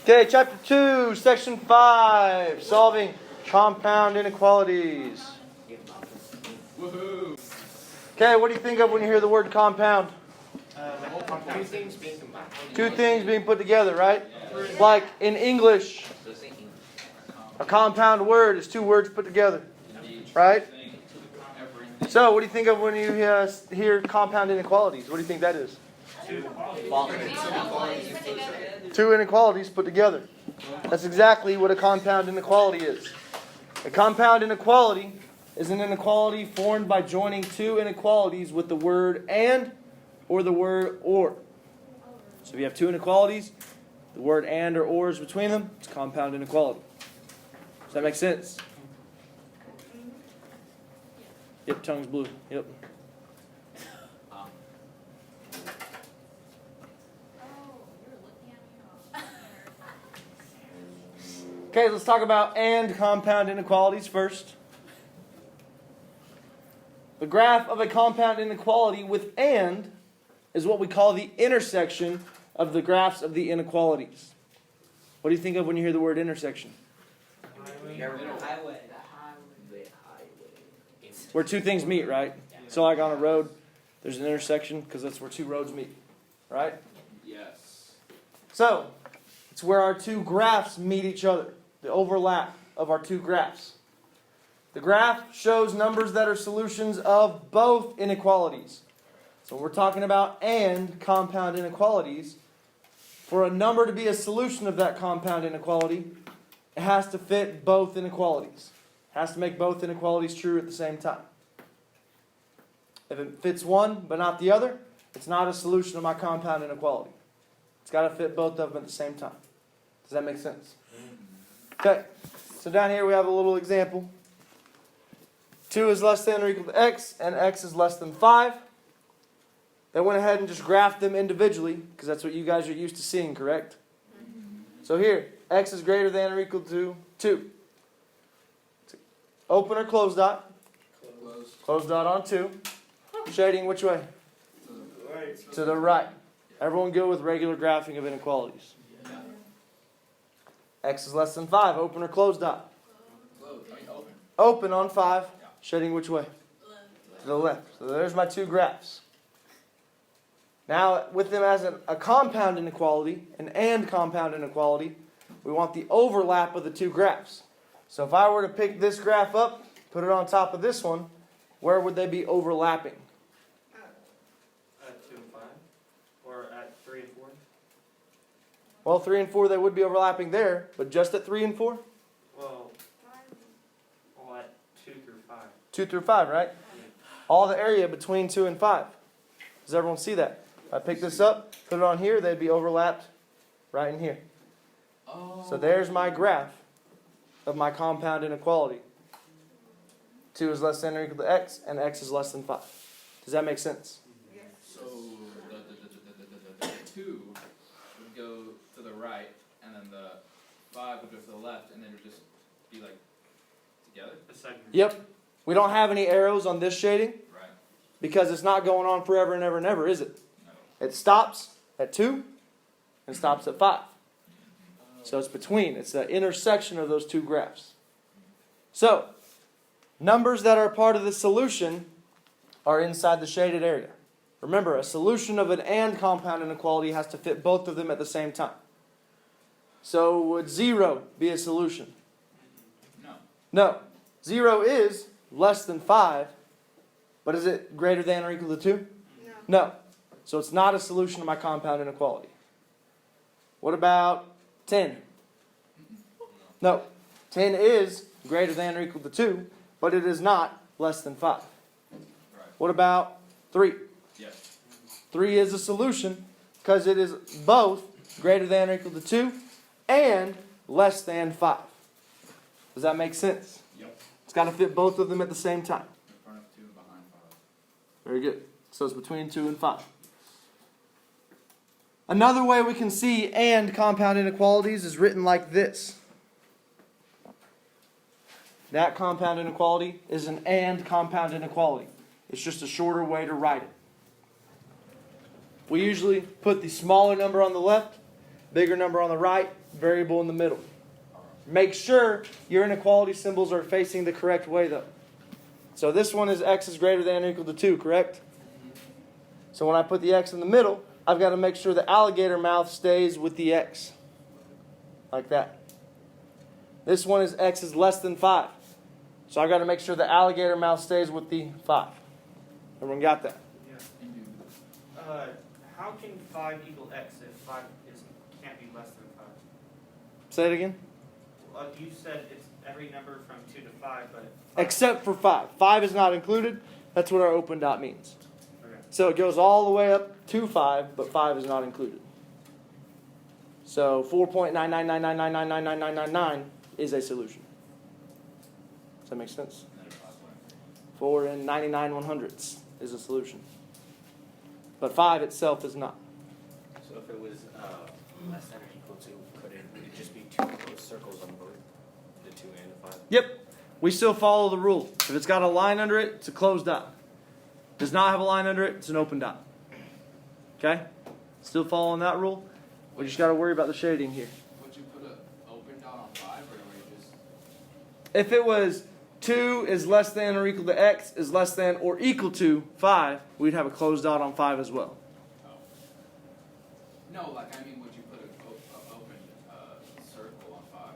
Okay, chapter 2, section 5, solving compound inequalities. Woohoo! Okay, what do you think of when you hear the word compound? Two things being combined. Two things being put together, right? Like in English, a compound word is two words put together, right? So, what do you think of when you hear compound inequalities? What do you think that is? Two inequalities put together. That's exactly what a compound inequality is. A compound inequality is an inequality formed by joining two inequalities with the word and or the word or. So if you have two inequalities, the word and or or is between them, it's a compound inequality. Does that make sense? Yep, tongue's blue. Yep. Okay, let's talk about and compound inequalities first. The graph of a compound inequality with and is what we call the intersection of the graphs of the inequalities. What do you think of when you hear the word intersection? Highway. Where two things meet, right? So like on a road, there's an intersection because that's where two roads meet, right? Yes. So, it's where our two graphs meet each other. The overlap of our two graphs. The graph shows numbers that are solutions of both inequalities. So we're talking about and compound inequalities. For a number to be a solution of that compound inequality, it has to fit both inequalities. It has to make both inequalities true at the same time. If it fits one but not the other, it's not a solution of my compound inequality. It's got to fit both of them at the same time. Does that make sense? Okay, so down here we have a little example. 2 is less than or equal to x, and x is less than 5. They went ahead and just graphed them individually, because that's what you guys are used to seeing, correct? So here, x is greater than or equal to 2. Open or close dot? Close dot on 2. Shading which way? To the right. Everyone go with regular graphing of inequalities. X is less than 5. Open or close dot? Open on 5. Shading which way? To the left. So there's my two graphs. Now, with them as a compound inequality, an and compound inequality, we want the overlap of the two graphs. So if I were to pick this graph up, put it on top of this one, where would they be overlapping? At 2 and 5? Or at 3 and 4? Well, 3 and 4, they would be overlapping there, but just at 3 and 4? Well, at 2 through 5. 2 through 5, right? All the area between 2 and 5. Does everyone see that? If I pick this up, put it on here, they'd be overlapped right in here. So there's my graph of my compound inequality. 2 is less than or equal to x, and x is less than 5. Does that make sense? So the 2 would go to the right, and then the 5 would go to the left, and then it would just be like together? The segment. Yep. We don't have any arrows on this shading Right. because it's not going on forever and ever and ever, is it? No. It stops at 2 and stops at 5. So it's between. It's the intersection of those two graphs. So, numbers that are part of the solution are inside the shaded area. Remember, a solution of an and compound inequality has to fit both of them at the same time. So would 0 be a solution? No. No. 0 is less than 5, but is it greater than or equal to 2? No. So it's not a solution of my compound inequality. What about 10? No. 10 is greater than or equal to 2, but it is not less than 5. Right. What about 3? Yes. 3 is a solution because it is both greater than or equal to 2 and less than 5. Does that make sense? Yep. It's got to fit both of them at the same time. In front of 2 and behind 5. Very good. So it's between 2 and 5. Another way we can see and compound inequalities is written like this. That compound inequality is an and compound inequality. It's just a shorter way to write it. We usually put the smaller number on the left, bigger number on the right, variable in the middle. Make sure your inequality symbols are facing the correct way though. So this one is x is greater than or equal to 2, correct? So when I put the x in the middle, I've got to make sure the alligator mouth stays with the x. Like that. This one is x is less than 5. So I've got to make sure the alligator mouth stays with the 5. Everyone got that? Yeah. How can 5 equal x if 5 can't be less than 5? Say it again. You said it's every number from 2 to 5, but... Except for 5. 5 is not included. That's what our open dot means. Okay. So it goes all the way up to 5, but 5 is not included. So 4.99999999999 is a solution. Does that make sense? 4 and 99/100ths is a solution. But 5 itself is not. So if it was less than or equal to, would it just be 2 closed circles on both the 2 and the 5? Yep. We still follow the rule. If it's got a line under it, it's a closed dot. Does not have a line under it, it's an open dot. Okay? Still following that rule. We just got to worry about the shading here. Would you put an open dot on 5, or would you just... If it was 2 is less than or equal to x is less than or equal to 5, we'd have a closed dot on 5 as well. Oh. No, like, I mean, would you put an open circle on 5?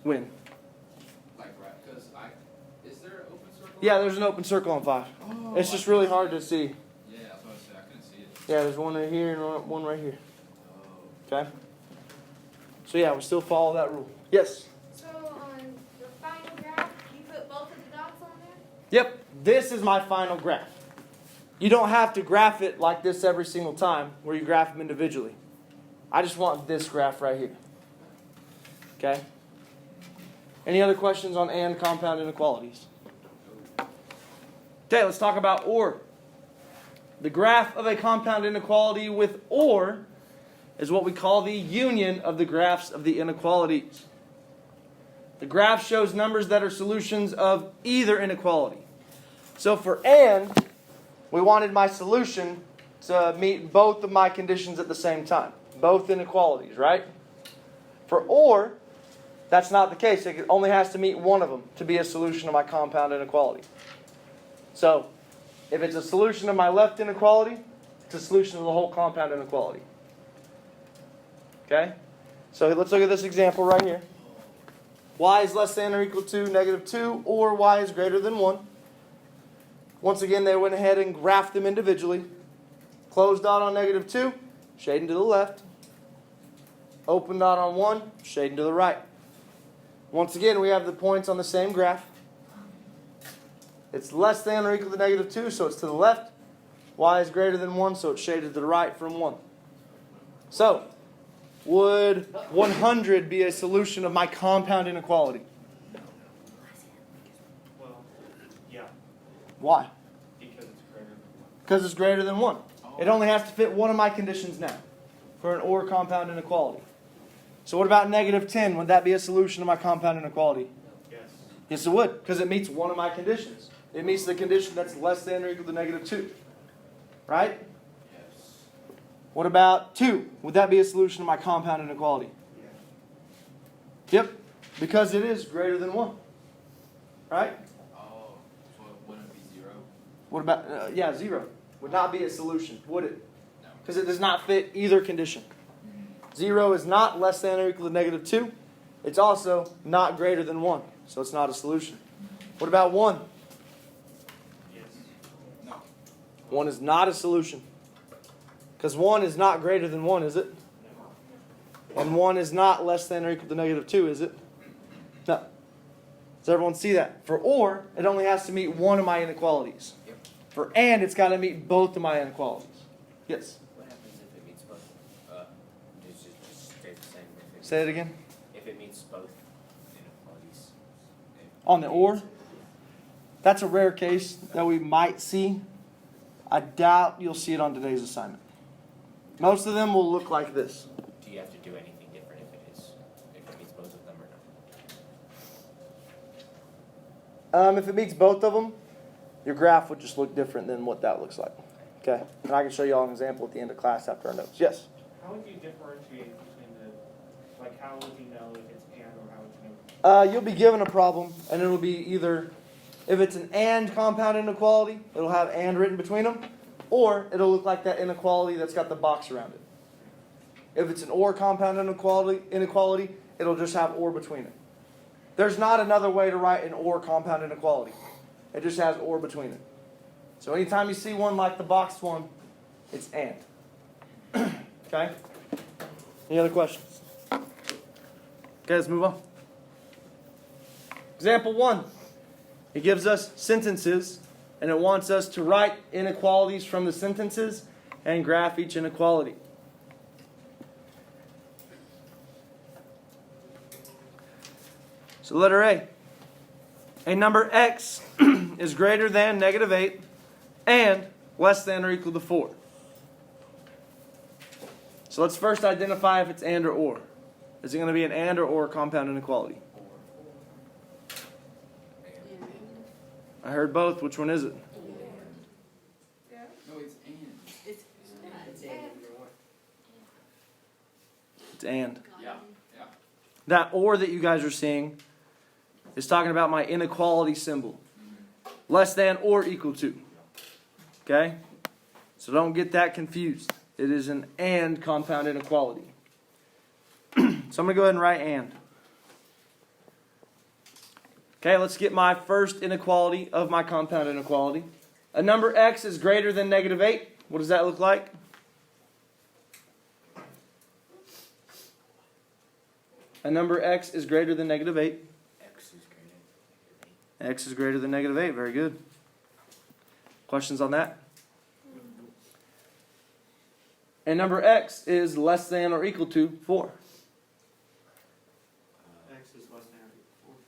When? Like, right, because is there an open circle? Yeah, there's an open circle on 5. Oh, It's just really hard to see. Yeah, I was about to say, I couldn't see it. Yeah, there's one right here and one right here. Oh. Okay? So yeah, we still follow that rule. Yes? So on the final graph, you put both of the dots on there? Yep, this is my final graph. You don't have to graph it like this every single time where you graph them individually. I just want this graph right here. Okay? Any other questions on and compound inequalities? Okay, let's talk about OR. The graph of a compound inequality with OR is what we call the union of the graphs of the inequalities. The graph shows numbers that are solutions of either inequality. So for and, we wanted my solution to meet both of my conditions at the same time. Both inequalities, right? For or, that's not the case. It only has to meet one of them to be a solution of my compound inequality. So, if it's a solution of my left inequality, it's a solution of the whole compound inequality. Okay? So let's look at this example right here. Y is less than or equal to -2, or y is greater than 1. Once again, they went ahead and graphed them individually. Closed dot on -2, shading to the left. Open dot on 1, shading to the right. Once again, we have the points on the same graph. It's less than or equal to -2, so it's to the left. Y is greater than 1, so it's shaded to the right from 1. So, would 100 be a solution of my compound inequality? Well, yeah, Why? because it's greater than 1. Because it's greater than 1. It only has to fit one of my conditions now for an OR compound inequality. So what about -10? Would that be a solution of my compound inequality? Yes. Yes, it would, because it meets one of my conditions. It meets the condition that's less than or equal to -2. Right? Yes. What about 2? Would that be a solution of my compound inequality? Yeah. Yep, because it is greater than 1. Right? Oh, so it wouldn't be 0? What about, 0. Would not be a solution, would it? No. Because it does not fit either condition. 0 is not less than or equal to -2. It's also not greater than 1. So it's not a solution. What about 1? Yes. No. 1 is not a solution. Because 1 is not greater than 1, is it? No. And 1 is not less than or equal to -2, is it? No. Does everyone see that? For OR, it only has to meet one of my inequalities. Yep. For AND, it's got to meet both of my inequalities. Yes? What happens if it meets both? Just stay the same. If it, Say it again. if it meets both inequalities. On the OR? That's a rare case that we might see. I doubt you'll see it on today's assignment. Most of them will look like this. Do you have to do anything different if it meets both of them or not? If it meets both of them, your graph would just look different than what that looks like. Okay? And I can show you all an example at the end of class after our notes. Yes? How would you differentiate between the, like how would you know if it's and or how would you know? You'll be given a problem, and it'll be either, if it's an and compound inequality, it'll have and written between them, or it'll look like that inequality that's got the box around it. If it's an or compound inequality, it'll just have or between it. There's not another way to write an or compound inequality. It just has or between it. So anytime you see one like the boxed one, it's and. Okay? Any other questions? Okay, let's move on. Example 1. It gives us sentences, and it wants us to write inequalities from the sentences and graph each inequality. So letter A. A number x is greater than negative 8 and less than or equal to 4. So let's first identify if it's and or. Is it going to be an and or compound inequality? I heard both. Which one is it? No, it's and. It's and. Yeah. Yeah. That or that you guys are seeing is talking about my inequality symbol. Less than or equal to. Okay? So don't get that confused. It is an and compound inequality. So I'm going to go ahead and write and. Okay, let's get my first inequality of my compound inequality. A number x is greater than negative 8. What does that look like? A number x is greater than negative 8. X is greater than negative 8. Very good. Questions on that? And number x is less than or equal to 4. X is less than or equal to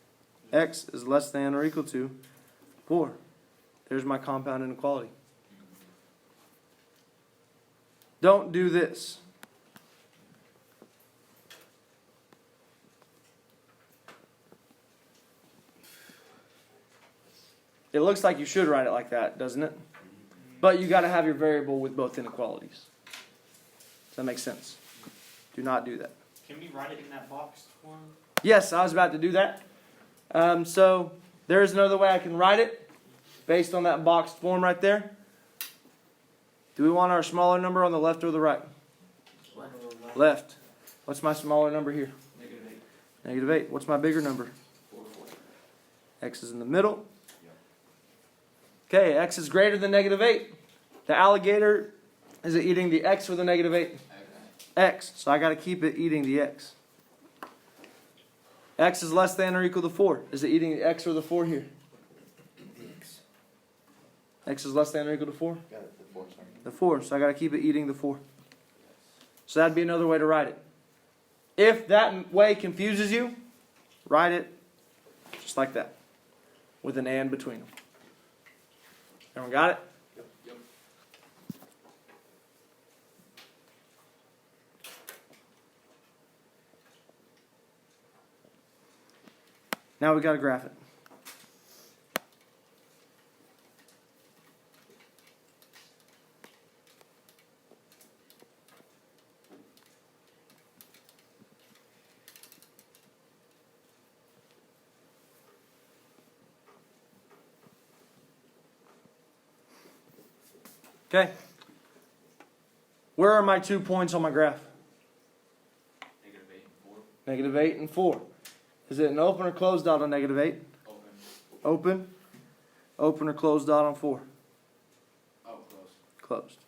4. X is less than or equal to 4. There's my compound inequality. Don't do this. It looks like you should write it like that, doesn't it? But you got to have your variable with both inequalities. Does that make sense? Do not do that. Can we write it in that boxed form? Yes, I was about to do that. So there is another way I can write it based on that boxed form right there. Do we want our smaller number on the left or the right? Left. What's my smaller number here? Negative 8. Negative 8. What's my bigger number? 4. X is in the middle. Okay, x is greater than negative 8. The alligator, is it eating the x or the negative 8? X. So I got to keep it eating the x. X is less than or equal to 4. Is it eating the x or the 4 here? X is less than or equal to 4? Got it, the 4, sorry. The 4. So I got to keep it eating the 4. So that'd be another way to write it. If that way confuses you, write it just like that, with an and between them. Everyone got it? Yep. Now we got to graph it. Okay. Where are my 2 points on my graph? Negative 8 and 4. Negative 8 and 4. Is it an open or closed dot on negative 8? Open. Open. Open or closed dot on 4? Oh, close. Closed.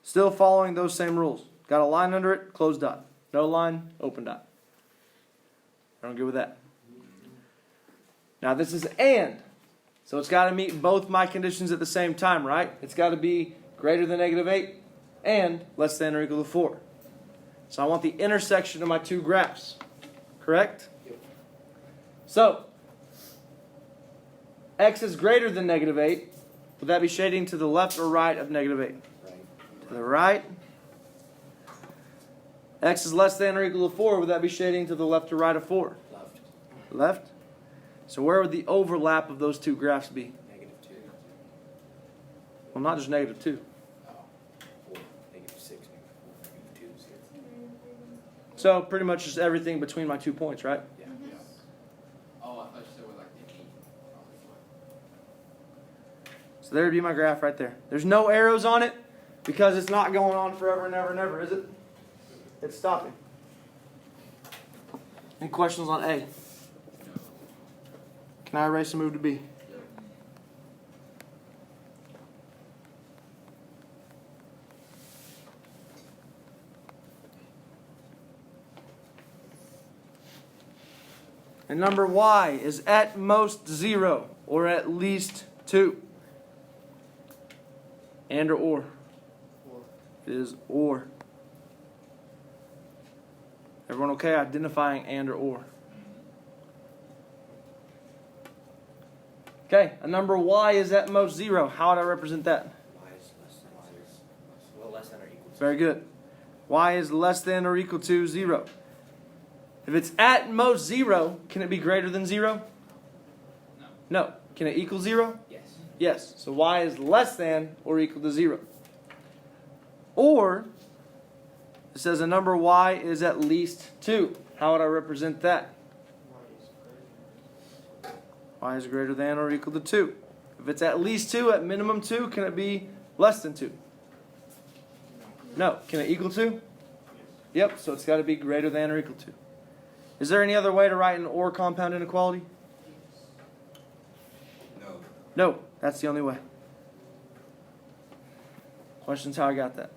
Still following those same rules. Got a line under it, closed dot. No line, open dot. Everyone good with that? Now this is and. So it's got to meet both my conditions at the same time, right? It's got to be greater than negative 8 and less than or equal to 4. So I want the intersection of my two graphs. Correct? Yep. So, x is greater than negative 8. Would that be shading to the left or right of negative 8? Right. To the right. X is less than or equal to 4. Would that be shading to the left or right of 4? Left. Left. So where would the overlap of those two graphs be? Negative 2. Well, not just negative 2. Oh. 4. Negative 6. Negative 4. Negative 2. 6. So pretty much just everything between my 2 points, right? Yeah. Oh, I thought you said with like the 8. So there'd be my graph right there. There's no arrows on it because it's not going on forever and ever and ever, is it? It's stopping. Any questions on A? Can I erase and move to B? And number Y is at most 0 or at least 2. And or. It is or. Everyone okay identifying and or? Okay, a number Y is at most 0. How would I represent that? Y is less than well, less than or equal to. Very good. Y is less than or equal to 0. If it's at most 0, can it be greater than 0? No. No. Can it equal 0? Yes. Yes. So Y is less than or equal to 0. Or, it says a number Y is at least 2. How would I represent that? Y is greater than or equal to 2. If it's at least 2, at minimum 2, can it be less than 2? No. Can it equal 2? Yep, so it's got to be greater than or equal to. Is there any other way to write an or compound inequality? No. No, that's the only way. Questions how I got that?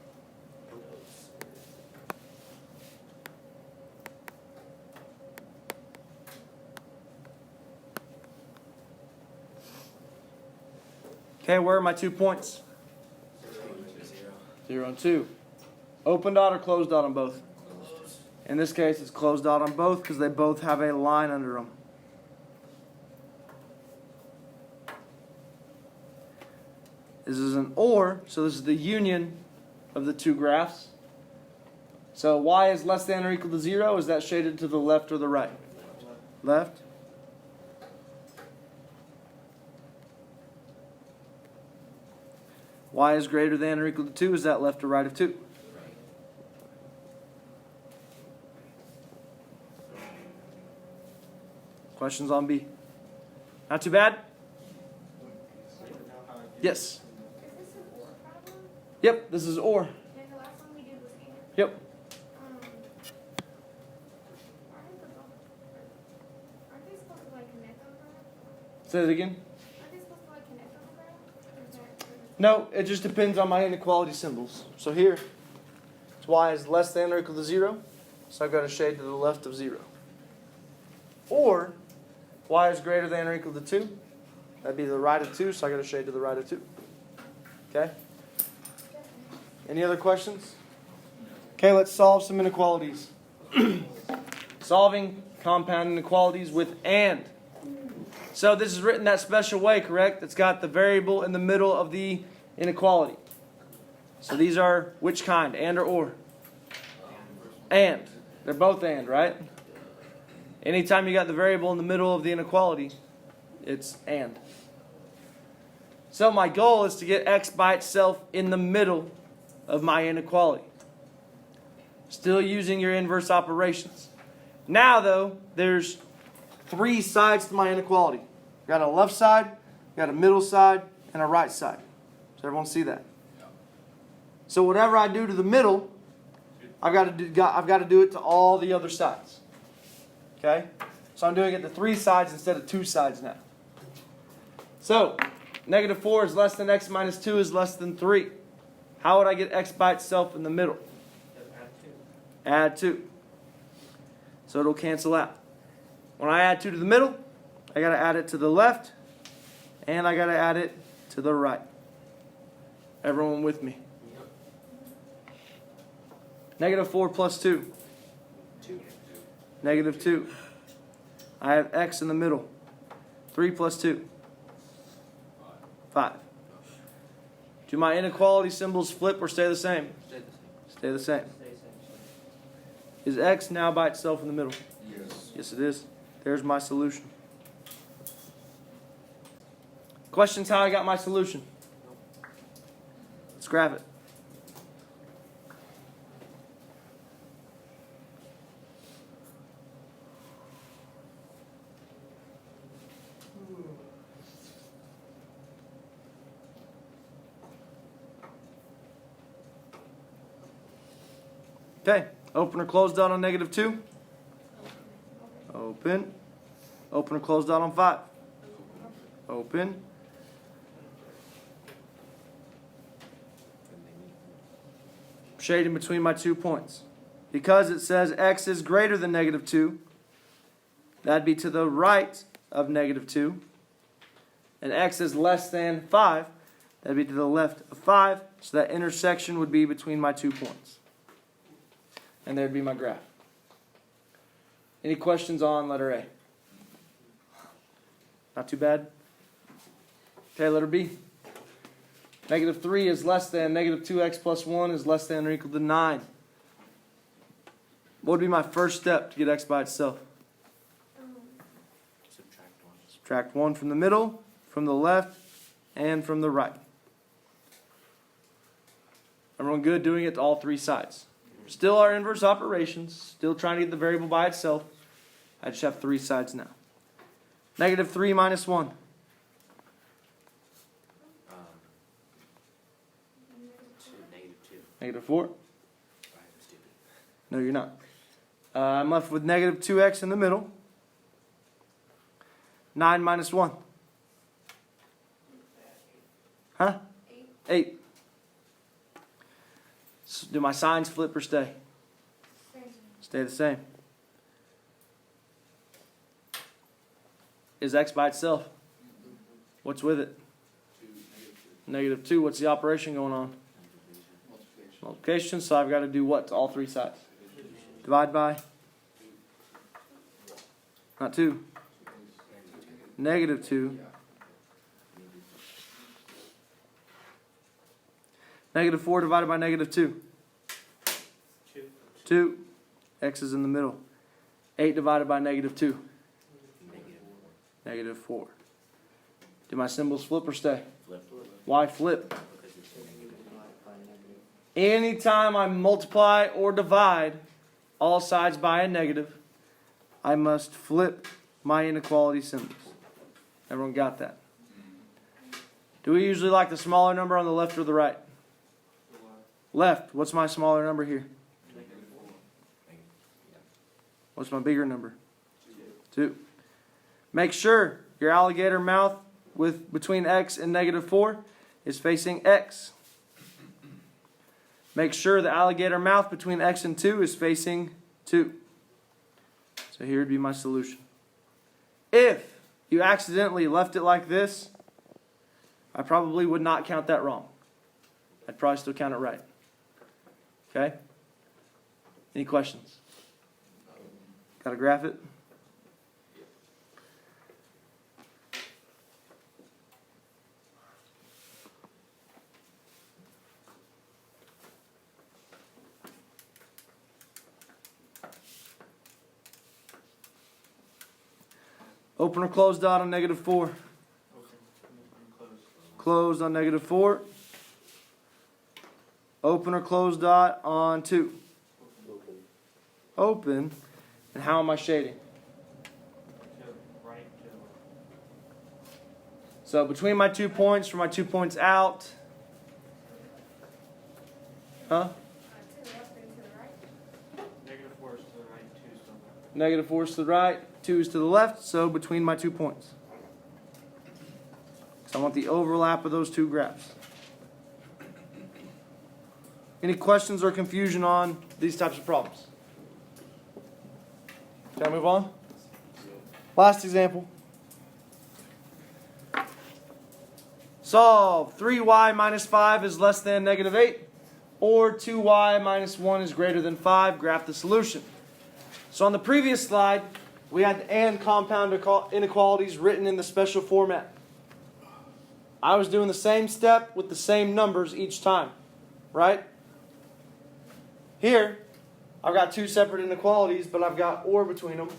Okay, where are my 2 points? 0 and 2. Open dot or closed dot on both? In this case, it's closed dot on both because they both have a line under them. This is an or, so this is the union of the 2 graphs. So Y is less than or equal to 0. Is that shaded to the left or the right? Left. Y is greater than or equal to 2. Is that left or right of 2? Questions on B? Not too bad? Yes. Is this an or problem? Yep, this is or. And the last one we did was and. Yep. Aren't they supposed to like connect on the graph? Say it again. Aren't they supposed to like connect on the graph? Or is that- No, it just depends on my inequality symbols. So here, it's Y is less than or equal to 0. So I've got a shade to the left of 0. Or Y is greater than or equal to 2. That'd be the right of 2, so I got a shade to the right of 2. Okay? Any other questions? Okay, let's solve some inequalities. Solving compound inequalities with and. So this is written that special way, correct? It's got the variable in the middle of the inequality. So these are which kind? And or? And. They're both and, right? Anytime you got the variable in the middle of the inequality, it's and. So my goal is to get x by itself in the middle of my inequality. Still using your inverse operations. Now though, there's 3 sides to my inequality. Got a left side, got a middle side, and a right side. Does everyone see that? So whatever I do to the middle, I've got to do it to all the other sides. Okay? So I'm doing it to 3 sides instead of 2 sides now. So, negative 4 is less than x minus 2 is less than 3. How would I get x by itself in the middle? Add 2. So it'll cancel out. When I add 2 to the middle, I got to add it to the left, and I got to add it to the right. Everyone with me? Negative 4 plus 2. 2. Negative 2. I have x in the middle. 3 plus 2. 5. Do my inequality symbols flip or stay the same? Stay the same. Is x now by itself in the middle? Yes. Yes, it is. There's my solution. Questions how I got my solution? Let's grab it. Okay, open or close dot on negative 2? Open. Open or close dot on 5? Open. Shading between my 2 points. Because it says x is greater than negative 2, that'd be to the right of negative 2. And x is less than 5, that'd be to the left of 5. So that intersection would be between my 2 points. And there'd be my graph. Any questions on letter A? Not too bad? Okay, letter B. Negative 3 is less than negative 2x plus 1 is less than or equal to 9. What would be my first step to get x by itself? Subtract 1. Subtract 1 from the middle, from the left, and from the right. Everyone good doing it to all 3 sides? Still our inverse operations, still trying to get the variable by itself. I just have 3 sides now. Negative 3 minus 1. Negative 4. No, you're not. I'm left with negative 2x in the middle. 9 minus 1. Huh? 8. So do my signs flip or stay? Stay the same. Is x by itself? What's with it? Negative 2. What's the operation going on? Multiplication. So I've got to do what to all 3 sides? Divide by? Not 2. Negative 2. Negative 4 divided by negative 2. 2. X is in the middle. 8 divided by negative 2. Negative 4. Do my symbols flip or stay? Why flip? Anytime I multiply or divide all sides by a negative, I must flip my inequality symbols. Everyone got that? Do we usually like the smaller number on the left or the right? Left. What's my smaller number here? What's my bigger number? 2. Make sure your alligator mouth between x and negative 4 is facing x. Make sure the alligator mouth between x and 2 is facing 2. So here would be my solution. If you accidentally left it like this, I probably would not count that wrong. I'd probably still count it right. Okay? Any questions? Got to graph it? Open or close dot on negative 4? Closed on negative 4. Open or close dot on 2? Open. And how am I shading? So between my 2 points, from my 2 points out. Huh? Negative 4 is to the right, 2 is to the left. Negative 4 is to the right, 2 is to the left, so between my 2 points. So I want the overlap of those 2 graphs. Any questions or confusion on these types of problems? Can I move on? Last example. Solve 3y minus 5 is less than negative 8, or 2y minus 1 is greater than 5. Graph the solution. So on the previous slide, we had the and compound inequalities written in the special format. I was doing the same step with the same numbers each time, right? Here, I've got 2 separate inequalities, but I've got or between them.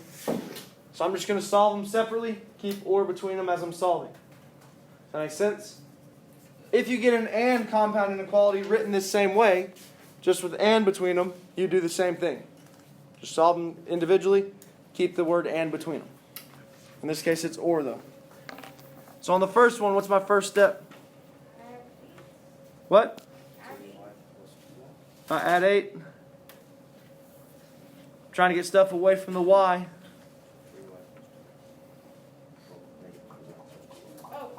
So I'm just going to solve them separately, keep or between them as I'm solving. Does that make sense? If you get an and compound inequality written this same way, just with and between them, you do the same thing. Just solve them individually, keep the word and between them. In this case, it's or though. So on the first one, what's my first step? What? Add 8. trying to get stuff away from the y. Oh,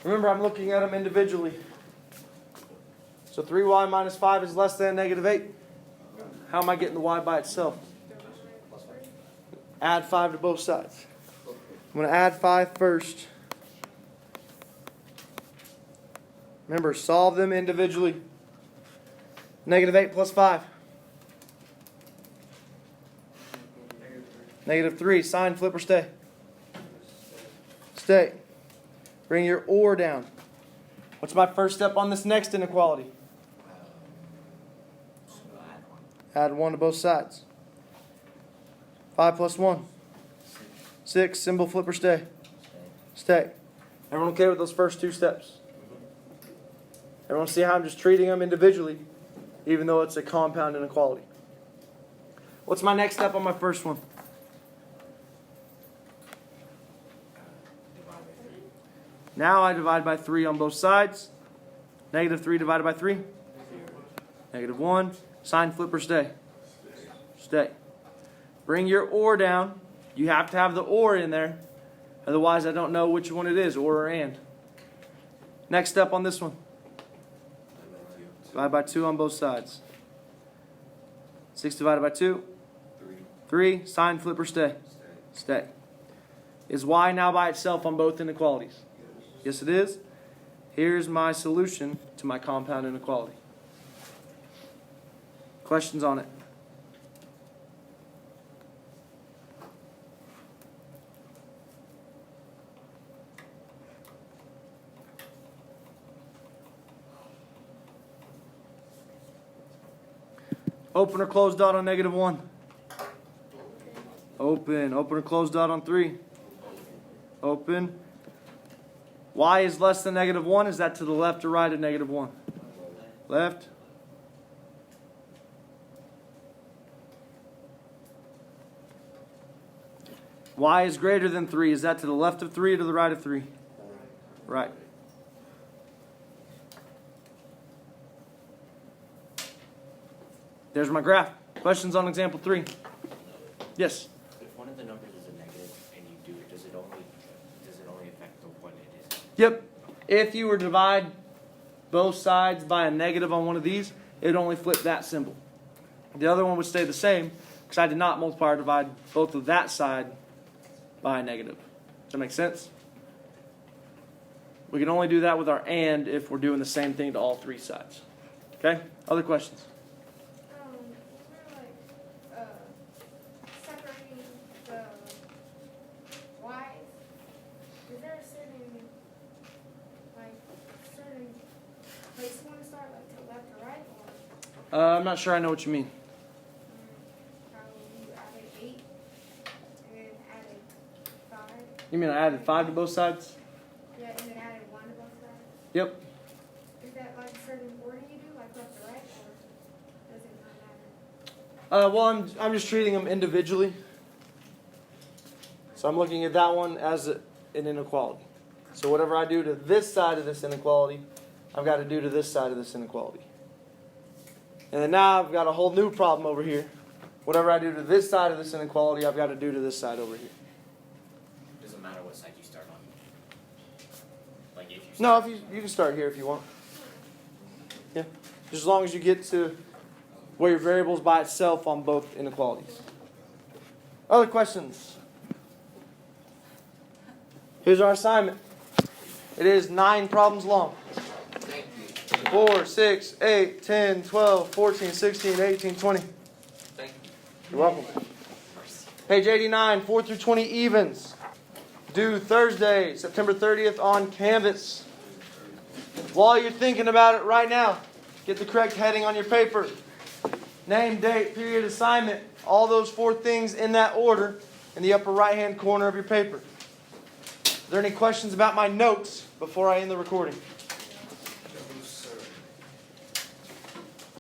Remember, I'm looking at them individually. So 3y minus 5 is less than negative 8. How am I getting the y by itself? Add 5 to both sides. I'm going to add 5 first. Remember, solve them individually. Negative 8 plus 5. Negative 3. Sign, flip, or stay? Stay. Bring your or down. What's my first step on this next inequality? Add 1 to both sides. 5 plus 1. 6. Symbol, flip, or stay? Stay. Everyone okay with those first two steps? Everyone see how I'm just treating them individually, even though it's a compound inequality? What's my next step on my first one? Now I divide by 3 on both sides. Negative 3 divided by 3. Negative 1. Sign, flip, or stay? Stay. Bring your or down. You have to have the or in there. Otherwise, I don't know which one it is, or and. Next step on this one. Divide by 2 on both sides. 6 divided by 2. 3. Sign, flip, or stay? Stay. Is y now by itself on both inequalities? Yes, it is. Here's my solution to my compound inequality. Questions on it? Open or close dot on negative 1? Open. Open or close dot on 3? Open. Y is less than negative 1. Is that to the left or right of negative 1? Left. Y is greater than 3. Is that to the left of 3 or to the right of 3? Right. There's my graph. Questions on example 3? Yes? If one of the numbers is a negative and you do it, does it only affect the one it is? Yep. If you were to divide both sides by a negative on one of these, it would only flip that symbol. The other one would stay the same because I did not multiply or divide both of that side by a negative. Does that make sense? We can only do that with our and if we're doing the same thing to all 3 sides. Okay? Other questions? we're like, separating the Y's. Is there a certain place you want to start, like to the left or right, or I'm not sure I know what you mean. probably you added 8 and then added 5? You mean I added 5 to both sides? Yeah, and then added 1 to both sides. Yep. Is that like a certain order you do, like left to right, or does it not matter? Well, I'm just treating them individually. So I'm looking at that one as an inequality. So whatever I do to this side of this inequality, I've got to do to this side of this inequality. And then now I've got a whole new problem over here. Whatever I do to this side of this inequality, I've got to do to this side over here. Doesn't matter what side you start on. Like if you No, start, if you can start here if you want. Yeah, just as long as you get to where your variable is by itself on both inequalities. Other questions? Here's our assignment. It is 9 problems long. 4, 6, 8, 10, 12, 14, 16, 18, 20. Thank you. You're welcome. Page 89, 4 through 20 evens. Due Thursday, September 30th on Canvas. While you're thinking about it right now, get the correct heading on your paper. Name, date, period, assignment. All those 4 things in that order in the upper right-hand corner of your paper. Are there any questions about my notes before I end the recording?